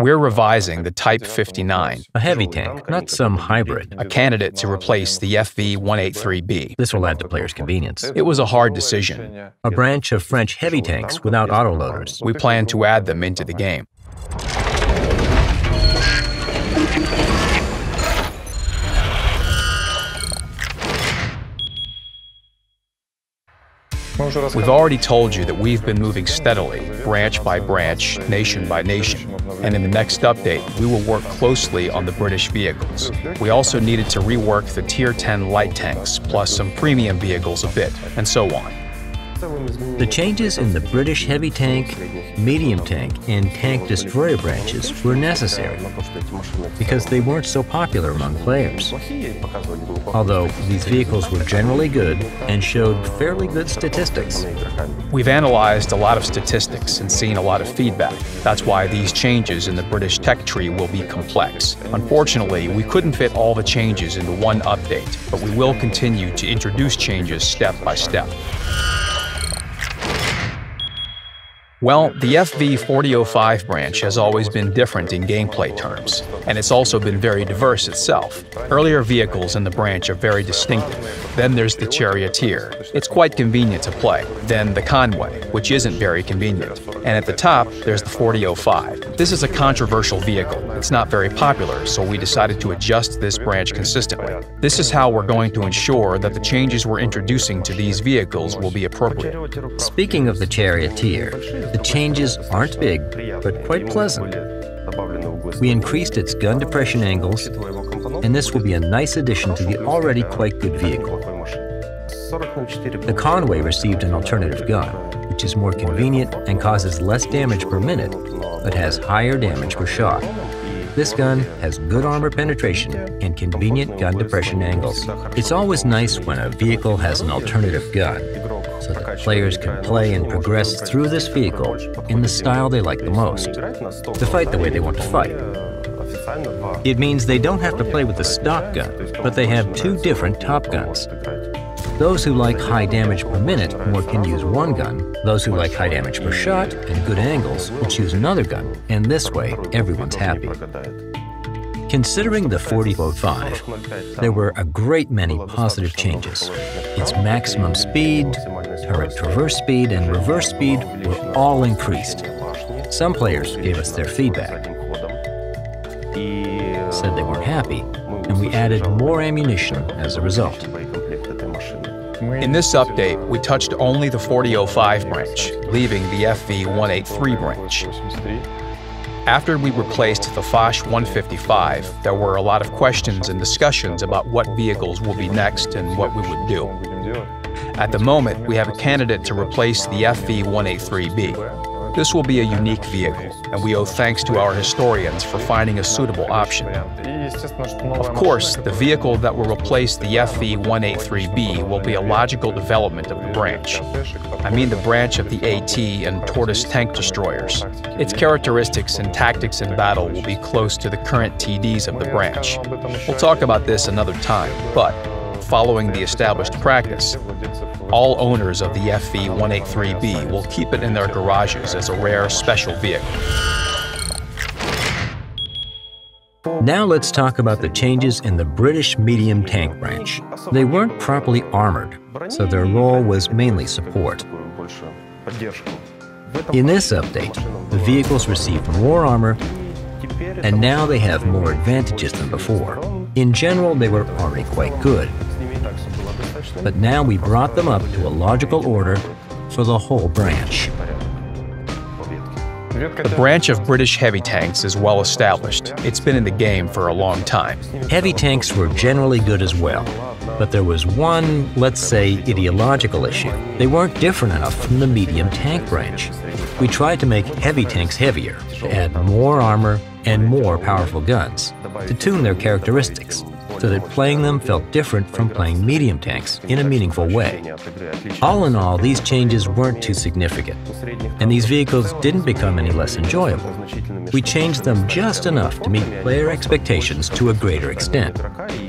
We're revising the Type 59, a heavy tank, not some hybrid. a candidate to replace the FV-183B. This will add to players' convenience. It was a hard decision. A branch of French heavy tanks without autoloaders. We plan to add them into the game. We've already told you that we've been moving steadily, branch by branch, nation by nation, and in the next update, we will work closely on the British vehicles. We also needed to rework the Tier 10 light tanks, plus some premium vehicles a bit, and so on. The changes in the British heavy tank, medium tank, and tank destroyer branches were necessary because they weren't so popular among players. Although these vehicles were generally good and showed fairly good statistics. We've analyzed a lot of statistics and seen a lot of feedback. That's why these changes in the British tech tree will be complex. Unfortunately, we couldn't fit all the changes into one update, but we will continue to introduce changes step by step. Well, the FV-4005 branch has always been different in gameplay terms, and it's also been very diverse itself. Earlier vehicles in the branch are very distinctive. Then there's the Charioteer. It's quite convenient to play. Then the Conway, which isn't very convenient. And at the top, there's the 4005. This is a controversial vehicle. It's not very popular, so we decided to adjust this branch consistently. This is how we're going to ensure that the changes we're introducing to these vehicles will be appropriate. Speaking of the Charioteer, the changes aren't big, but quite pleasant. We increased its gun depression angles, and this will be a nice addition to the already quite good vehicle. The Conway received an alternative gun, which is more convenient and causes less damage per minute, but has higher damage per shot. This gun has good armor penetration and convenient gun depression angles. It's always nice when a vehicle has an alternative gun, so that players can play and progress through this vehicle in the style they like the most, to fight the way they want to fight. It means they don't have to play with the stock gun, but they have two different top guns. Those who like high damage per minute more can use one gun. Those who like high damage per shot and good angles will choose another gun, and this way everyone's happy. Considering the 4005, there were a great many positive changes. Its maximum speed, turret traverse speed, and reverse speed were all increased. Some players gave us their feedback, said they weren't happy, and we added more ammunition as a result. In this update, we touched only the 4005 branch, leaving the FV-183 branch. After we replaced the Foch 155, there were a lot of questions and discussions about what vehicles will be next and what we would do. At the moment, we have a candidate to replace the FV-183B. This will be a unique vehicle, and we owe thanks to our historians for finding a suitable option. Of course, the vehicle that will replace the FV-183B will be a logical development of the branch. I mean the branch of the AT and Tortoise tank destroyers. Its characteristics and tactics in battle will be close to the current TDs of the branch. We'll talk about this another time, but following the established practice, all owners of the FV-183B will keep it in their garages as a rare special vehicle. Now let's talk about the changes in the British medium tank branch. They weren't properly armored, so their role was mainly support. In this update, the vehicles received more armor, and now they have more advantages than before. In general, they were already quite good, but now we brought them up to a logical order for the whole branch. The branch of British heavy tanks is well established. It's been in the game for a long time. Heavy tanks were generally good as well, but there was one, let's say, ideological issue. They weren't different enough from the medium tank branch. We tried to make heavy tanks heavier, to add more armor and more powerful guns, to tune their characteristics, so that playing them felt different from playing medium tanks in a meaningful way. All in all, these changes weren't too significant, and these vehicles didn't become any less enjoyable. We changed them just enough to meet player expectations to a greater extent.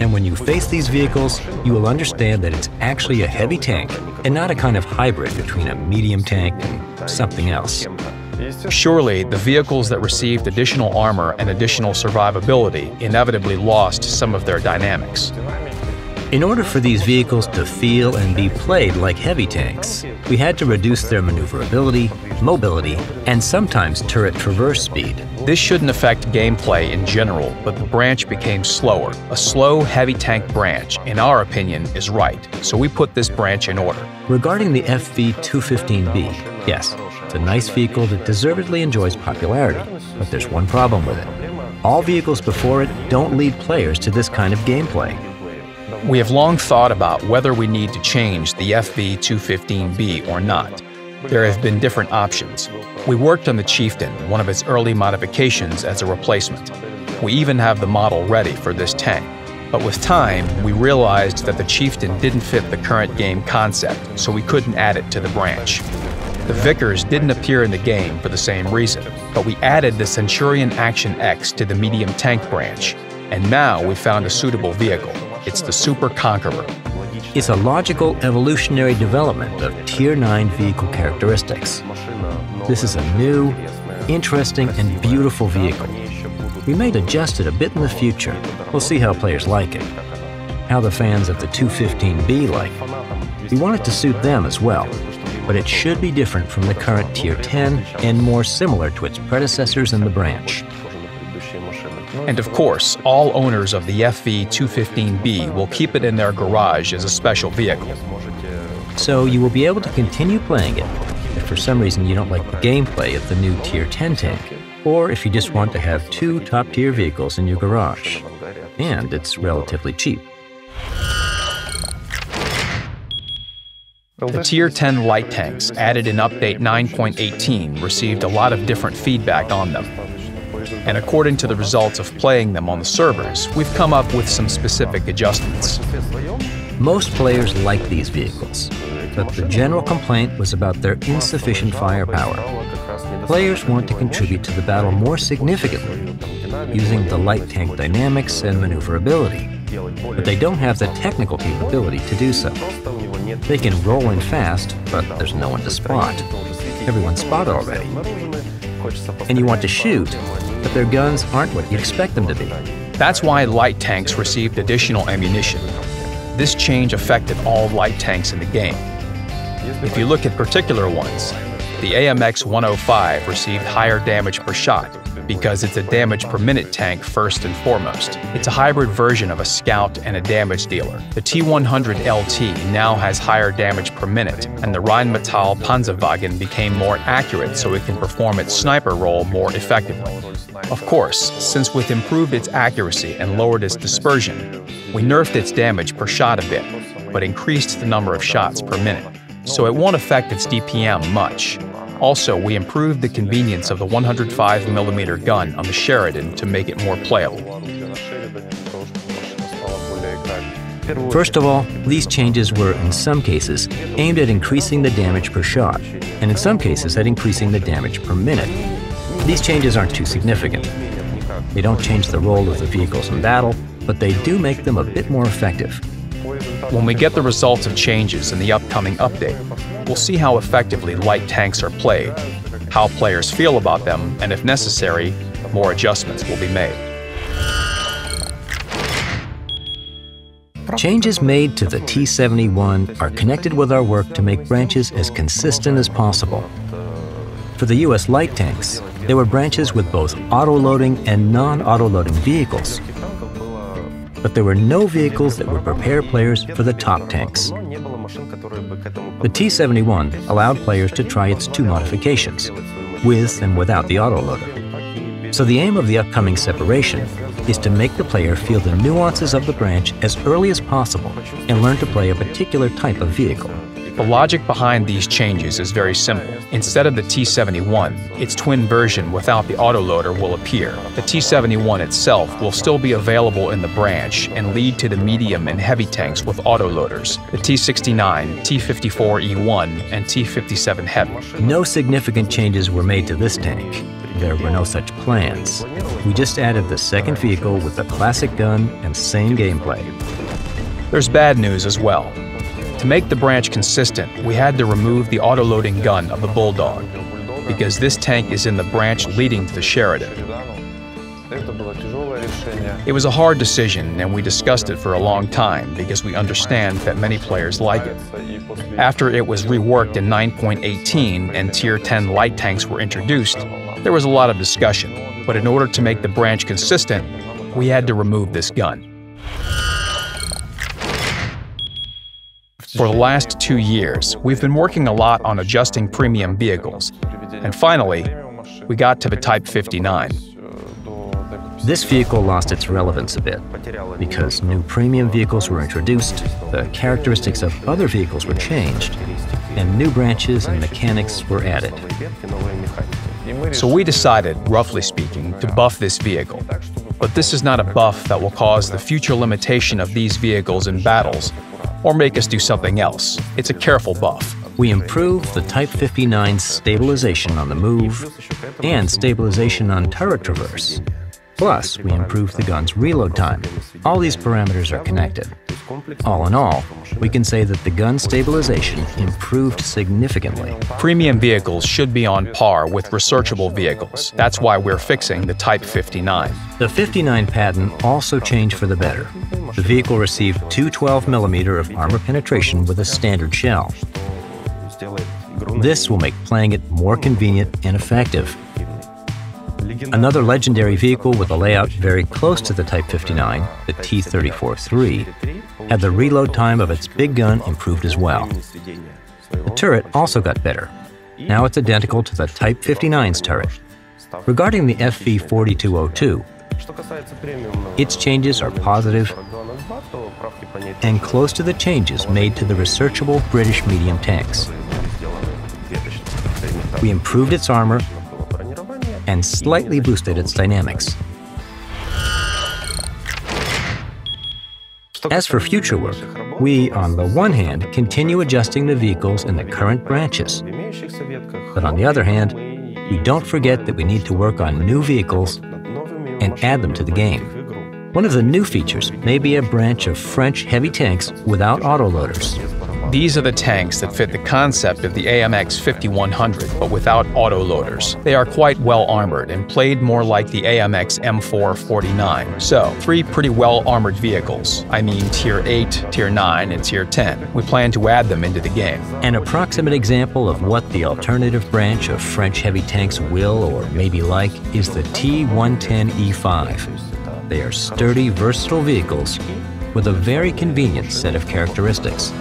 And when you face these vehicles, you will understand that it's actually a heavy tank and not a kind of hybrid between a medium tank and something else. Surely, the vehicles that received additional armor and additional survivability inevitably lost some of their dynamics. In order for these vehicles to feel and be played like heavy tanks, we had to reduce their maneuverability, mobility, and sometimes turret traverse speed. This shouldn't affect gameplay in general, but the branch became slower. A slow, heavy tank branch, in our opinion, is right, so we put this branch in order. Regarding the FV215B, yes, it's a nice vehicle that deservedly enjoys popularity, but there's one problem with it. All vehicles before it don't lead players to this kind of gameplay. We have long thought about whether we need to change the FV215B or not. There have been different options. We worked on the Chieftain, one of its early modifications, as a replacement. We even have the model ready for this tank. But with time, we realized that the Chieftain didn't fit the current game concept, so we couldn't add it to the branch. The Vickers didn't appear in the game for the same reason, but we added the Centurion Action X to the medium tank branch, and now we found a suitable vehicle. It's the Super Conqueror. It's a logical evolutionary development of Tier 9 vehicle characteristics. This is a new, interesting, and beautiful vehicle. We may adjust it a bit in the future. We'll see how players like it. How the fans of the 215B like it. We want it to suit them as well, but it should be different from the current Tier 10 and more similar to its predecessors in the branch. And of course, all owners of the FV215B will keep it in their garage as a special vehicle. So you will be able to continue playing it if for some reason you don't like the gameplay of the new Tier 10 tank, or if you just want to have two top-tier vehicles in your garage. And it's relatively cheap. The Tier 10 light tanks, added in Update 9.18, received a lot of different feedback on them. And according to the results of playing them on the servers, we've come up with some specific adjustments. Most players like these vehicles, but the general complaint was about their insufficient firepower. Players want to contribute to the battle more significantly, using the light tank dynamics and maneuverability, but they don't have the technical capability to do so. They can roll in fast, but there's no one to spot. Everyone's spotted already. And you want to shoot, but their guns aren't what you expect them to be. That's why light tanks received additional ammunition. This change affected all light tanks in the game. If you look at particular ones, the AMX 105 received higher damage per shot because it's a damage per minute tank first and foremost. It's a hybrid version of a scout and a damage dealer. The T100 LT now has higher damage per minute, and the Rheinmetall Panzerwagen became more accurate so it can perform its sniper role more effectively. Of course, since we've improved its accuracy and lowered its dispersion, we nerfed its damage per shot a bit, but increased the number of shots per minute, so it won't affect its DPM much. Also, we improved the convenience of the 105mm gun on the Sheridan to make it more playable. First of all, these changes were, in some cases, aimed at increasing the damage per shot, and in some cases at increasing the damage per minute. These changes aren't too significant. They don't change the role of the vehicles in battle, but they do make them a bit more effective. When we get the results of changes in the upcoming update, we'll see how effectively light tanks are played, how players feel about them, and if necessary, more adjustments will be made. Changes made to the T71 are connected with our work to make branches as consistent as possible. For the US light tanks, there were branches with both auto-loading and non-auto-loading vehicles. But there were no vehicles that would prepare players for the top tanks. The T71 allowed players to try its two modifications, with and without the autoloader. So the aim of the upcoming separation is to make the player feel the nuances of the branch as early as possible and learn to play a particular type of vehicle. The logic behind these changes is very simple. Instead of the T71, its twin version without the autoloader will appear. The T71 itself will still be available in the branch and lead to the medium and heavy tanks with autoloaders, the T69, T54E1, and T57 Heavy. No significant changes were made to this tank. There were no such plans. We just added the second vehicle with the classic gun and same gameplay. There's bad news as well. To make the branch consistent, we had to remove the autoloading gun of the Bulldog. because this tank is in the branch leading to the Sheridan. It was a hard decision, and we discussed it for a long time because we understand that many players like it. After it was reworked in 9.18 and Tier 10 light tanks were introduced, there was a lot of discussion, but in order to make the branch consistent, we had to remove this gun. For the last 2 years, we've been working a lot on adjusting premium vehicles, and finally, we got to the Type 59. This vehicle lost its relevance a bit because new premium vehicles were introduced, the characteristics of other vehicles were changed, and new branches and mechanics were added. So we decided, roughly speaking, to buff this vehicle. But this is not a buff that will cause the future limitation of these vehicles in battles, or make us do something else. It's a careful buff. We improved the Type 59's stabilization on the move and stabilization on turret traverse. Plus, we improved the gun's reload time. All these parameters are connected. All in all, we can say that the gun stabilization improved significantly. Premium vehicles should be on par with researchable vehicles. That's why we're fixing the Type 59. The 59 patent also changed for the better. The vehicle received 212mm of armor penetration with a standard shell. This will make playing it more convenient and effective. Another legendary vehicle with a layout very close to the Type 59, the T-34-3, had the reload time of its big gun improved as well. The turret also got better. Now it's identical to the Type 59's turret. Regarding the FV-4202, its changes are positive and close to the changes made to the researchable British medium tanks. We improved its armor and slightly boosted its dynamics. As for future work, we, on the one hand, continue adjusting the vehicles in the current branches. But on the other hand, we don't forget that we need to work on new vehicles and add them to the game. One of the new features may be a branch of French heavy tanks without autoloaders. These are the tanks that fit the concept of the AMX 5100, but without autoloaders. They are quite well armored and played more like the AMX M449. So, 3 pretty well armored vehicles. I mean Tier 8, Tier 9, and Tier 10. We plan to add them into the game. An approximate example of what the alternative branch of French heavy tanks will or may be like is the T110E5. They are sturdy, versatile vehicles with a very convenient set of characteristics.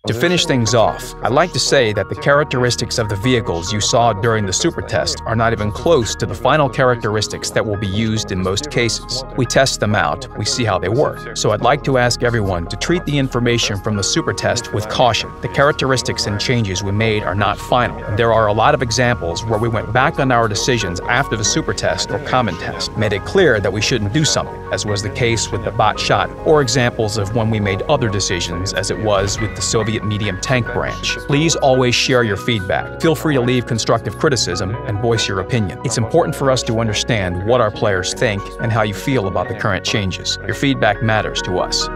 To finish things off, I'd like to say that the characteristics of the vehicles you saw during the super test are not even close to the final characteristics that will be used in most cases. We test them out, we see how they work. So I'd like to ask everyone to treat the information from the super test with caution. The characteristics and changes we made are not final, and there are a lot of examples where we went back on our decisions after the super test or common test, made it clear that we shouldn't do something, as was the case with the bot shot, or examples of when we made other decisions, as it was with the Soviet medium tank branch. Please always share your feedback. Feel free to leave constructive criticism and voice your opinion. It's important for us to understand what our players think and how you feel about the current changes. Your feedback matters to us.